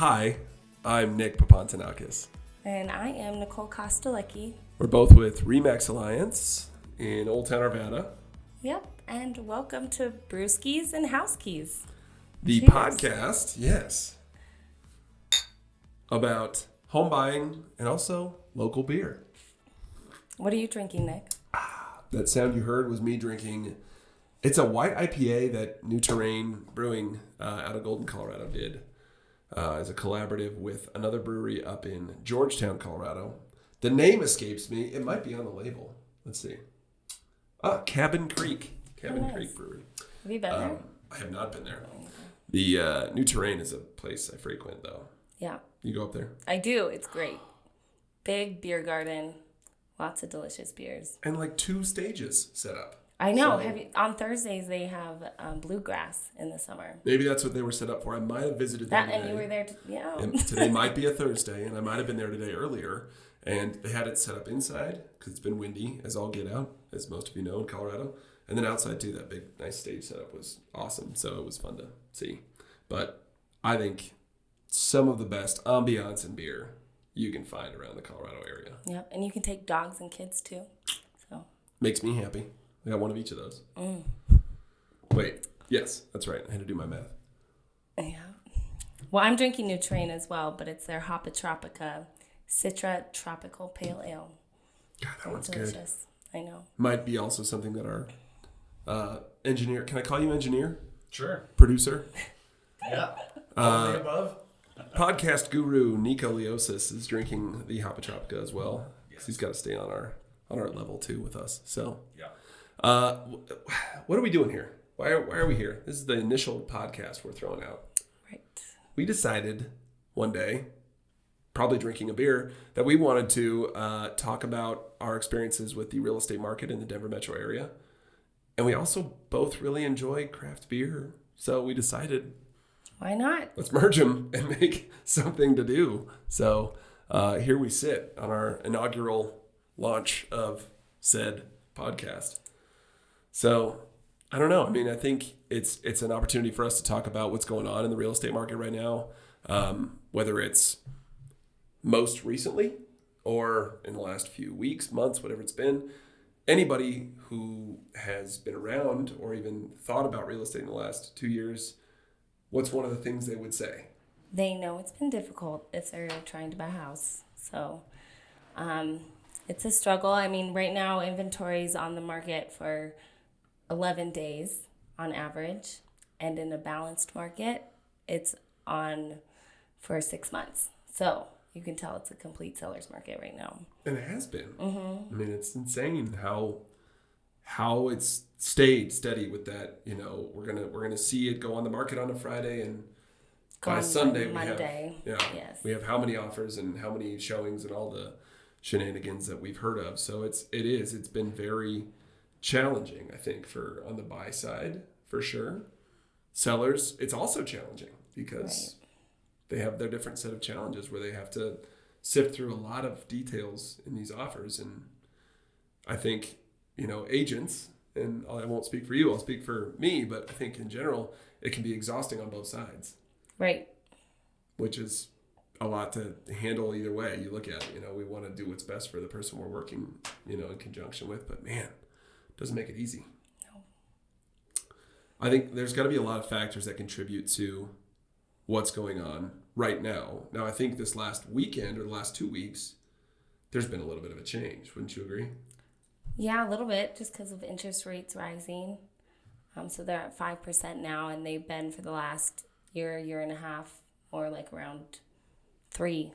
Hi, I'm Nick Papantanakis. And I am Nicole Kostelecki. We're both with Remax Alliance in Old Town Arvada. Yep, and welcome to Brewskies and House Keys. The Cheers. podcast, yes, about home buying and also local beer. What are you drinking, Nick? That sound you heard was me drinking. It's a white IPA that New Terrain Brewing out of Golden, Colorado did as a collaborative with another brewery up in Georgetown, Colorado. The name escapes me. It might be on the label. Let's see. Cabin Creek. Cabin Creek Brewery. Have you been there? I have not been there. The New Terrain is a place I frequent, though. Yeah. You go up there? I do. It's great. Big beer garden. Lots of delicious beers. And like 2 stages set up. I know. So, On Thursdays, they have bluegrass in the summer. Maybe that's what they were set up for. I might have visited them today. And you were there. And today might be a Thursday, and I might have been there today earlier. And they had it set up inside because it's been windy as all get out, as most of you know, in Colorado. And then outside, too, that big, nice stage setup was awesome. So it was fun to see. But I think some of the best ambiance and beer you can find around the Colorado area. Yep, and you can take dogs and kids, too. So makes me happy. I got one of each of those. Wait, yes, that's right. I had to do my math. Yeah. Well, I'm drinking New Terrain as well, but it's their Hopa Tropica Citra Tropical Pale Ale. God, that one's delicious. Good. I know. Might be also something that our engineer, can I call you engineer? Sure. Producer? Yeah. All the above. Podcast guru Nico Leosis is drinking the Hopa Tropica as well. Yes. He's got to stay on our level too with us. So, yeah. What are we doing here? Why are we here? This is the initial podcast we're throwing out. Right. We decided one day, probably drinking a beer, that we wanted to talk about our experiences with the real estate market in the Denver metro area. And we also both really enjoy craft beer. So we decided, why not? let's merge them and make something to do. So here we sit on our inaugural launch of said podcast. So I don't know. I mean, I think it's an opportunity for us to talk about what's going on in the real estate market right now, whether it's most recently or in the last few weeks, months, whatever it's been. Anybody who has been around or even thought about real estate in the last 2 years, what's one of the things they would say? They know it's been difficult if they're trying to buy a house. So it's a struggle. I mean, right now, inventory's on the market for 11 days on average. And in a balanced market, it's on for 6 months. So you can tell it's a complete seller's market right now. And it has been. Mm-hmm. I mean, it's insane how it's stayed steady with that. You know, we're gonna see it go on the market on a Friday, and by Sunday we have how many offers and how many showings and all the shenanigans that we've heard of. So it's been very challenging, I think, for on the buy side for sure. Sellers, it's also challenging because they have their different set of challenges where they have to sift through a lot of details in these offers. And I think, you know, agents, and I won't speak for you, I'll speak for me, but I think in general, it can be exhausting on both sides. Right. Which is a lot to handle either way you look at it. You know, we want to do what's best for the person we're working, you know, in conjunction with, but man, it doesn't make it easy. No. I think there's got to be a lot of factors that contribute to what's going on right now. Now, I think this last weekend or the last 2 weeks, there's been a little bit of a change. Wouldn't you agree? Yeah, a little bit, just because of interest rates rising. So they're at 5% now, and they've been for the last year and a half, or like around 3.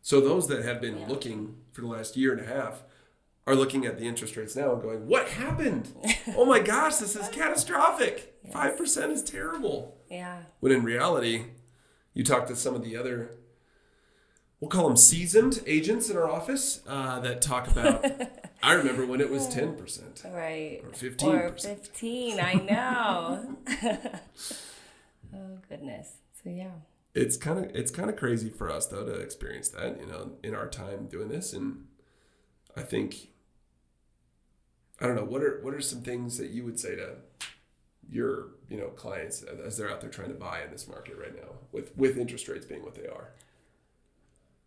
So those that have been looking for the last year and a half are looking at the interest rates now and going, what happened? Oh my gosh, this is catastrophic. Yes. 5% is terrible. Yeah. When in reality, you talk to some of the other, we'll call them seasoned agents in our office that talk about, I remember when it was 10%. Right. Or 15%. Or 15, I know. Oh, goodness. So, yeah. It's kind of crazy for us, though, to experience that, you know, in our time doing this. And I think, I don't know, what are some things that you would say to your clients as they're out there trying to buy in this market right now with interest rates being what they are?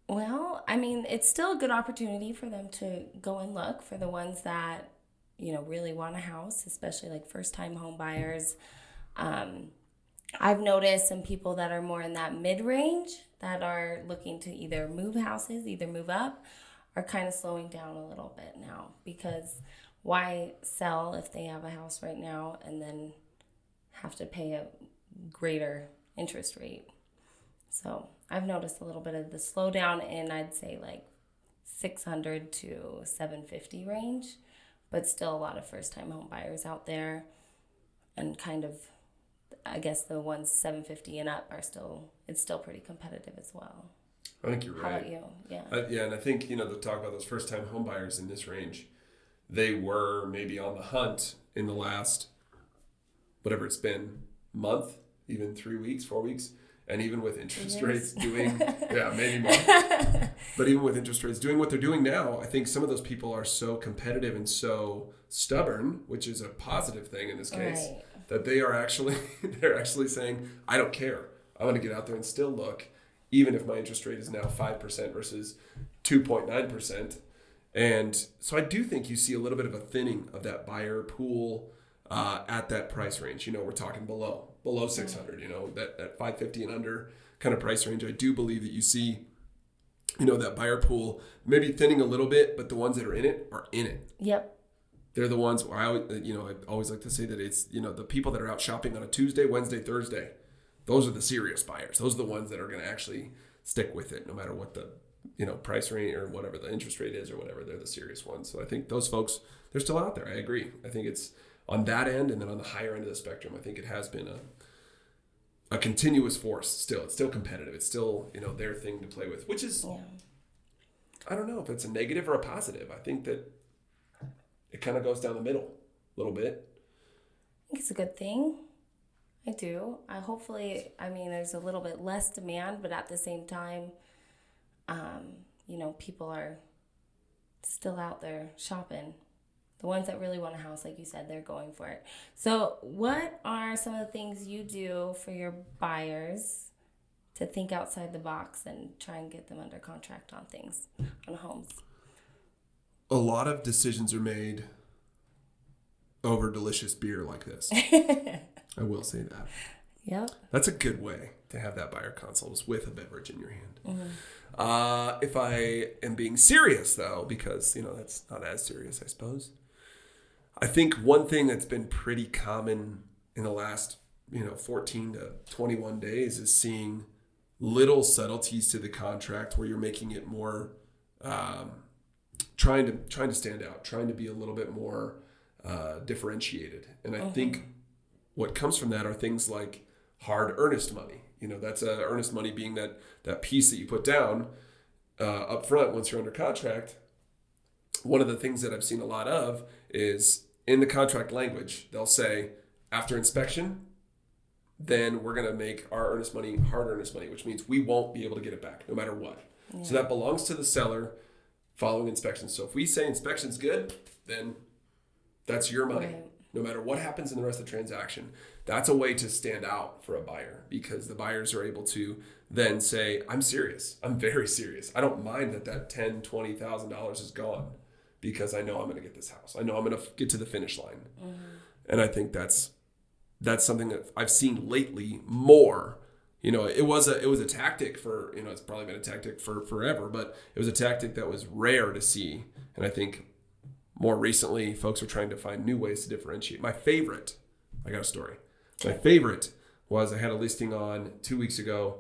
Well, I mean, it's still a good opportunity for them to go and look for the ones that, really want a house, especially like first-time home buyers. I've noticed some people that are more in that mid-range that are looking to either move houses, either move up, are kind of slowing down a little bit now, because why sell if they have a house right now and then have to pay a greater interest rate? So I've noticed a little bit of the slowdown in, I'd say, like 600 to 750 range, but still a lot of first-time home buyers out there, and kind of, I guess the ones 750 and up it's still pretty competitive as well. I think you're right. How about you? Yeah. Yeah, and I think, to talk about those first-time home buyers in this range, they were maybe on the hunt in the last, whatever it's been, month, even 3 weeks, 4 weeks. And even with interest rates doing, maybe more. But even with interest rates doing what they're doing now, I think some of those people are so competitive and so stubborn, which is a positive thing in this case, that they're actually saying, I don't care. I want to get out there and still look, even if my interest rate is now 5% versus 2.9%. And so I do think you see a little bit of a thinning of that buyer pool at that price range. We're talking below 600, that 550 and under kind of price range. I do believe that you see, that buyer pool maybe thinning a little bit, but the ones that are in it are in it. Yep. They're the ones where I always like to say that it's, the people that are out shopping on a Tuesday, Wednesday, Thursday, those are the serious buyers. Those are the ones that are going to actually stick with it no matter what the, price range or whatever the interest rate is or whatever. They're the serious ones. So I think those folks, they're still out there. I agree. I think it's on that end, and then on the higher end of the spectrum, I think it has been a continuous force still. It's still competitive. It's still, their thing to play with, which is, I don't know if it's a negative or a positive. I think that it kind of goes down the middle a little bit. I think it's a good thing. I do. There's a little bit less demand, but at the same time, people are still out there shopping. The ones that really want a house, like you said, they're going for it. So what are some of the things you do for your buyers to think outside the box and try and get them under contract on things, on homes? A lot of decisions are made over delicious beer like this. I will say that. Yep. That's a good way to have that buyer consult, with a beverage in your hand. Mm-hmm. If I am being serious, though, because, that's not as serious, I suppose. I think one thing that's been pretty common in the last, 14 to 21 days is seeing little subtleties to the contract where you're making it more, trying to stand out, trying to be a little bit more differentiated. And I think what comes from that are things like hard earnest money. That's earnest money being that piece that you put down up front once you're under contract. One of the things that I've seen a lot of is in the contract language, they'll say, after inspection, then we're going to make our earnest money hard earnest money, which means we won't be able to get it back no matter what. Yeah. So that belongs to the seller following inspection. So if we say inspection's good, then that's your money. Right. No matter what happens in the rest of the transaction. That's a way to stand out for a buyer, because the buyers are able to then say, I'm serious. I'm very serious. I don't mind that $10,000, $20,000 is gone, because I know I'm going to get this house. I know I'm going to get to the finish line. Mm-hmm. And I think that's something that I've seen lately more. It was a tactic for, it's probably been a tactic for forever, but it was a tactic that was rare to see. And I think more recently, folks are trying to find new ways to differentiate. I got a story. My favorite was, I had a listing on 2 weeks ago,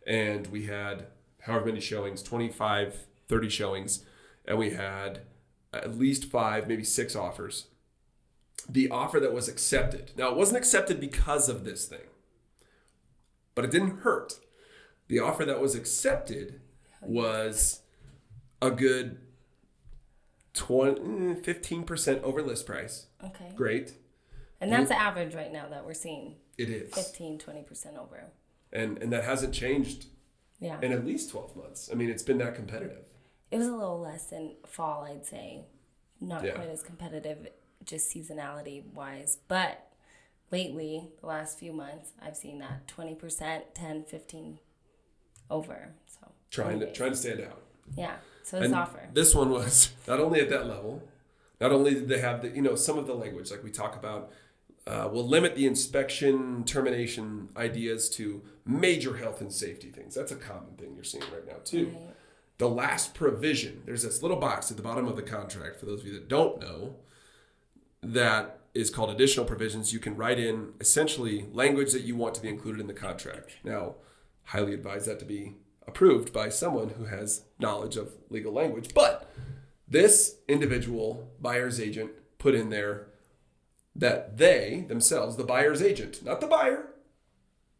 and we had however many showings, 25, 30 showings, and we had at least 5, maybe 6 offers. The offer that was accepted. Now, it wasn't accepted because of this thing, but it didn't hurt. The offer that was accepted was a good 15% over list price. Okay. Great. And that's the average right now that we're seeing. It is. 15-20% over. And that hasn't changed in at least 12 months. I mean, it's been that competitive. It was a little less in fall, I'd say. Not quite as competitive, just seasonality-wise. But lately, the last few months, I've seen that 20%, 10, 15 over. So trying to stand out. Yeah. So it's offer. This one was not only at that level, not only did they have some of the language like we talk about, will limit the inspection termination ideas to major health and safety things. That's a common thing you're seeing right now too. Right. The last provision, there's this little box at the bottom of the contract, for those of you that don't know, that is called additional provisions. You can write in essentially language that you want to be included in the contract. Now, highly advise that to be approved by someone who has knowledge of legal language. But this individual buyer's agent put in there that they themselves, the buyer's agent, not the buyer,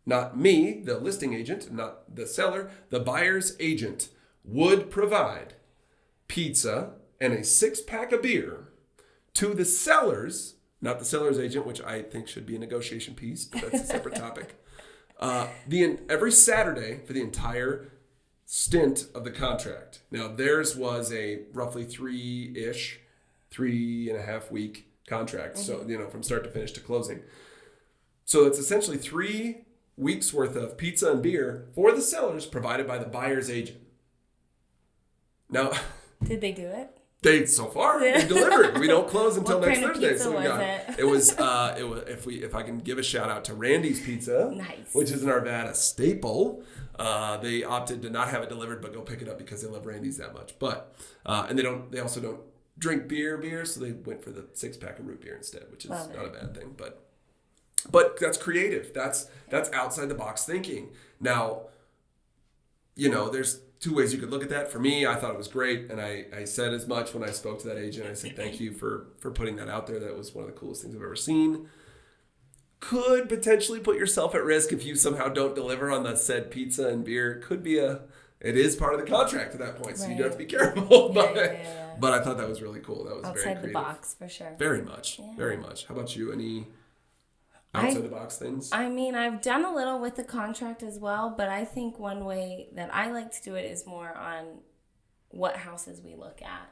not me, the listing agent, not the seller, the buyer's agent would provide pizza and a 6-pack of beer to the sellers, not the seller's agent, which I think should be a negotiation piece, but that's a separate topic. Every Saturday for the entire stint of the contract. Now, theirs was a roughly 3.5 week contract. Mm-hmm. So, from start to finish to closing. So it's essentially 3 weeks worth of pizza and beer for the sellers provided by the buyer's agent. Now, did they do it? They delivered. We don't close until next Thursday. So it was if I can give a shout out to Randy's Pizza, nice, which is an Arvada staple. They opted to not have it delivered, but go pick it up because they love Randy's that much. But and they also don't drink beer, so they went for the 6-pack of root beer instead, which is not a bad thing. But that's creative. That's outside the box thinking. Now, there's 2 ways you could look at that. For me, I thought it was great, and I said as much when I spoke to that agent. I said, thank you for putting that out there. That was one of the coolest things I've ever seen. Could potentially put yourself at risk if you somehow don't deliver on the said pizza and beer. It is part of the contract at that point, so you do have to be careful. But I thought that was really cool. That was outside very creative. The box, for sure. Very much, very much. How about you? Any outside the box things? I mean, I've done a little with the contract as well, but I think one way that I like to do it is more on what houses we look at.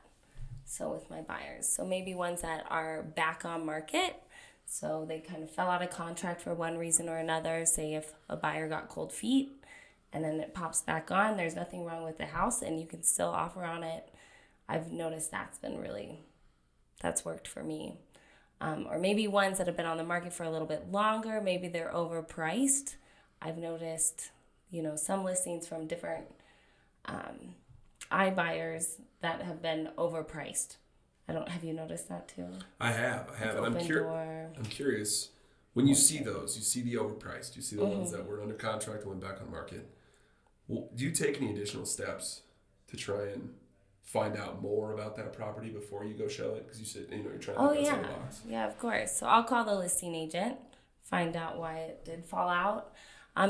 So with my buyers. So maybe ones that are back on market. So they kind of fell out of contract for one reason or another. Say if a buyer got cold feet and then it pops back on, there's nothing wrong with the house and you can still offer on it. I've noticed that's worked for me. Or maybe ones that have been on the market for a little bit longer, maybe they're overpriced. I've noticed, some listings from different iBuyers that have been overpriced. Have you noticed that too? I have. And I'm curious, when you see those, you see the overpriced, you see the ones that were under contract and went back on market. Well, do you take any additional steps to try and find out more about that property before you go show it? Because you said, you're trying to think outside the box. Yeah, of course. So I'll call the listing agent, find out why it did fall out.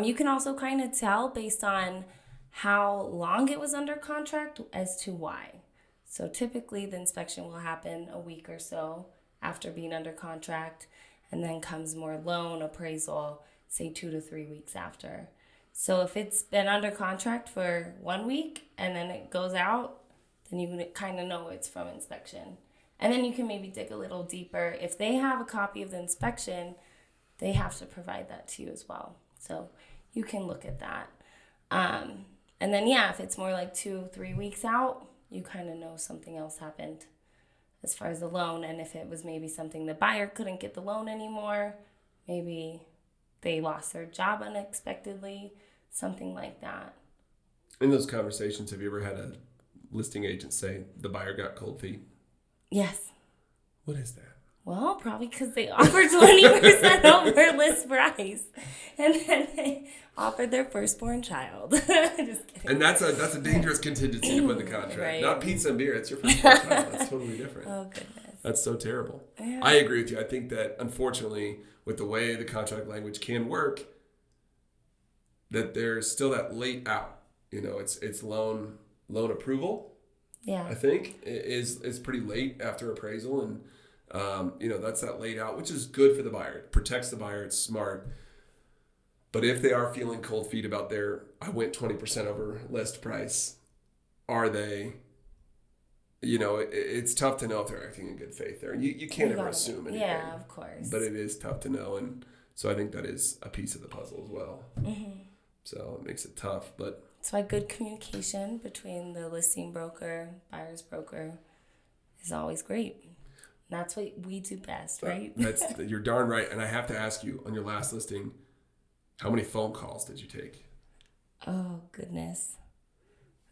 You can also kind of tell based on how long it was under contract as to why. So typically the inspection will happen a week or so after being under contract, and then comes more loan appraisal, say 2 to 3 weeks after. So if it's been under contract for 1 week and then it goes out, then you kind of know it's from inspection. And then you can maybe dig a little deeper. If they have a copy of the inspection, they have to provide that to you as well. So you can look at that. And then, if it's more like 2-3 weeks out, you kind of know something else happened as far as the loan. And if it was maybe something the buyer couldn't get the loan anymore, maybe they lost their job unexpectedly, something like that. In those conversations, have you ever had a listing agent say the buyer got cold feet? Yes. What is that? Well, probably because they offered 20% over list price, and then they offered their firstborn child. Just kidding. And that's a dangerous contingency to put in the contract. Right. Not pizza and beer. It's your firstborn child. That's totally different. Oh, goodness. That's so terrible. Yeah. I agree with you. I think that unfortunately, with the way the contract language can work, that there's still that late out. It's loan approval. Yeah, I think is pretty late after appraisal, and that's that late out, which is good for the buyer. It protects the buyer. It's smart. But if they are feeling cold feet about I went 20% over list price, are they? It's tough to know if they're acting in good faith there, and you can't ever assume anything. Yeah, of course. But it is tough to know, and So I think that is a piece of the puzzle as well. So it makes it tough, but that's why good communication between the listing broker, buyer's broker is always great. That's what we do best, right? You're darn right. And I have to ask you, on your last listing, how many phone calls did you take? Oh, goodness.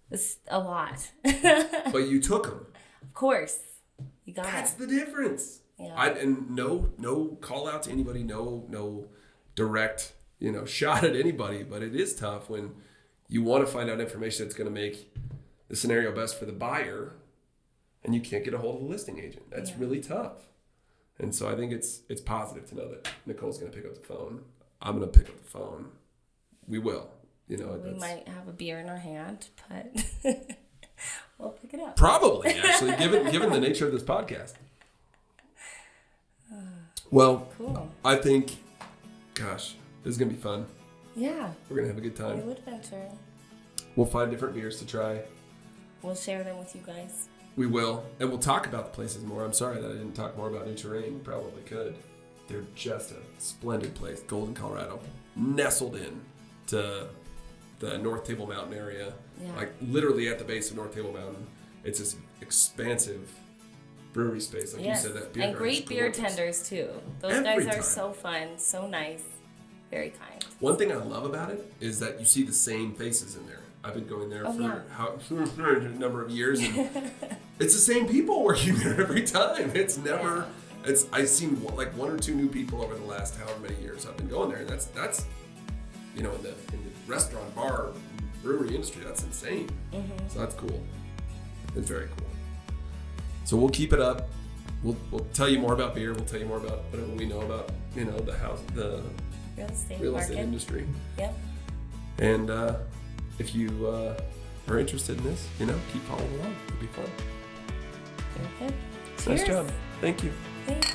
It's a lot. But you took them. Of course. You got That's the difference. Yeah. And no call out to anybody, no direct, shot at anybody, but it is tough when you want to find out information that's going to make the scenario best for the buyer and you can't get a hold of the listing agent. That's really tough. And so I think it's positive to know that Nicole's going to pick up the phone. I'm going to pick up the phone. We will. We might have a beer in our hand, but we'll pick it up. Probably, actually, given the nature of this podcast. Well, cool. I think, gosh, this is going to be fun. Yeah. We're going to have a good time. New adventure. We'll find different beers to try. We'll share them with you guys. We will. And we'll talk about the places more. I'm sorry that I didn't talk more about New Terrain. We probably could. They're just a splendid place. Golden, Colorado. Nestled in to the North Table Mountain area. Yeah. Like literally at the base of North Table Mountain. It's this expansive brewery space. Like you said, that beer and great beer tenders too. Those guys are so fun, so nice, very kind. One thing I love about it is that you see the same faces in there. I've been going there for a number of years, and it's the same people working there every time. It's never. I've seen like one or two new people over the last however many years I've been going there, and that's in the restaurant, bar, brewery industry, that's insane. So that's cool. It's very cool. So we'll keep it up. We'll tell you more about beer. We'll tell you more about whatever we know about the real estate industry. Yep. And if you are interested in this, keep following along. It'll be fun. Very good. Nice job. Thank you. Thanks.